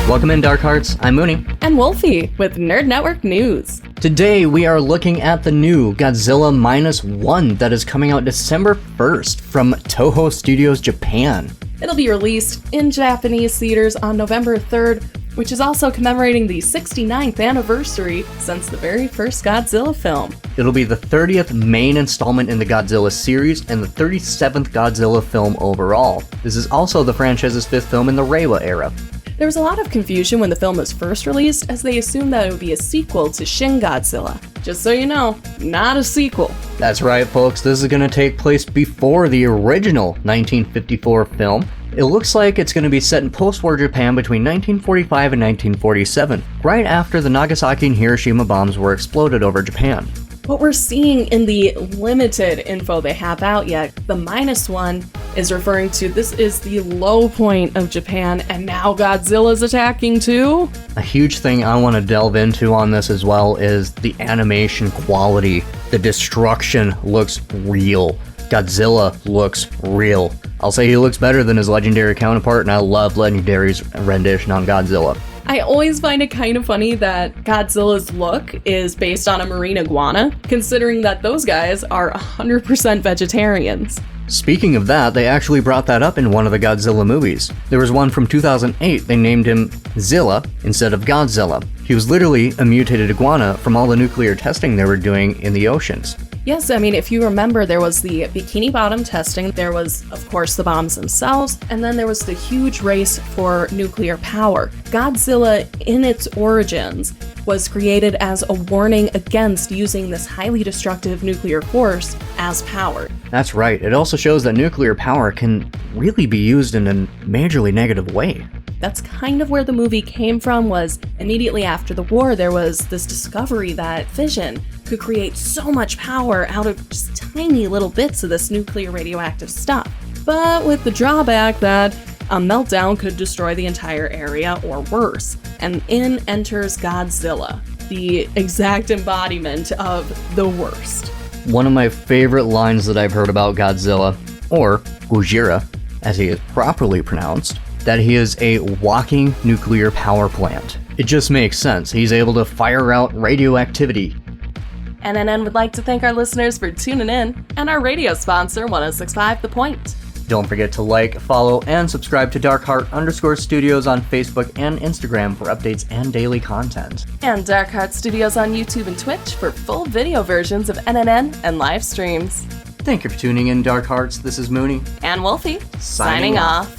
Welcome in, Dark Hearts. I'm Mooney. And Wolfie with Nerd Network News. Today we are looking at the new Godzilla Minus One that is coming out December 1st from Toho Studios Japan. It'll be released in Japanese theaters on November 3rd, which is also commemorating the 69th anniversary since the very first Godzilla film. It'll be the 30th main installment in the Godzilla series and the 37th Godzilla film overall. This is also the franchise's 5th film in the Reiwa era. There was a lot of confusion when the film was first released, as they assumed that it would be a sequel to Shin Godzilla. Just so you know, not a sequel. That's right, folks, this is going to take place before the original 1954 film. It looks like it's going to be set in post-war Japan between 1945 and 1947, right after the Nagasaki and Hiroshima bombs were exploded over Japan. What we're seeing in the limited info they have out yet, the Minus One is referring to this is the low point of Japan, and now Godzilla's attacking too? A huge thing I want to delve into on this as well is the animation quality. The destruction looks real. Godzilla looks real. I'll say he looks better than his legendary counterpart, and I love Legendary's rendition on Godzilla. I always find it kind of funny that Godzilla's look is based on a marine iguana, considering that those guys are 100% vegetarians. Speaking of that, they actually brought that up in one of the Godzilla movies. There was one from 2008, they named him Zilla instead of Godzilla. He was literally a mutated iguana from all the nuclear testing they were doing in the oceans. Yes, I mean, if you remember, there was the Bikini Bottom testing, there was, of course, the bombs themselves, and then there was the huge race for nuclear power. Godzilla, in its origins, was created as a warning against using this highly destructive nuclear force as power. That's right, it also shows that nuclear power can really be used in a majorly negative way. That's kind of where the movie came from. Was immediately after the war, there was this discovery that fission could create so much power out of just tiny little bits of this nuclear radioactive stuff. But with the drawback that a meltdown could destroy the entire area or worse. And in enters Godzilla, the exact embodiment of the worst. One of my favorite lines that I've heard about Godzilla, or Gojira, as he is properly pronounced, that he is a walking nuclear power plant. It just makes sense. He's able to fire out radioactivity. NNN would like to thank our listeners for tuning in, and our radio sponsor, 1065 The Point. Don't forget to like, follow, and subscribe to DarkHeart_Studios on Facebook and Instagram for updates and daily content. And Dark Heart Studios on YouTube and Twitch for full video versions of NNN and live streams. Thank you for tuning in, Dark Hearts. This is Mooney. And Wolfie, signing off.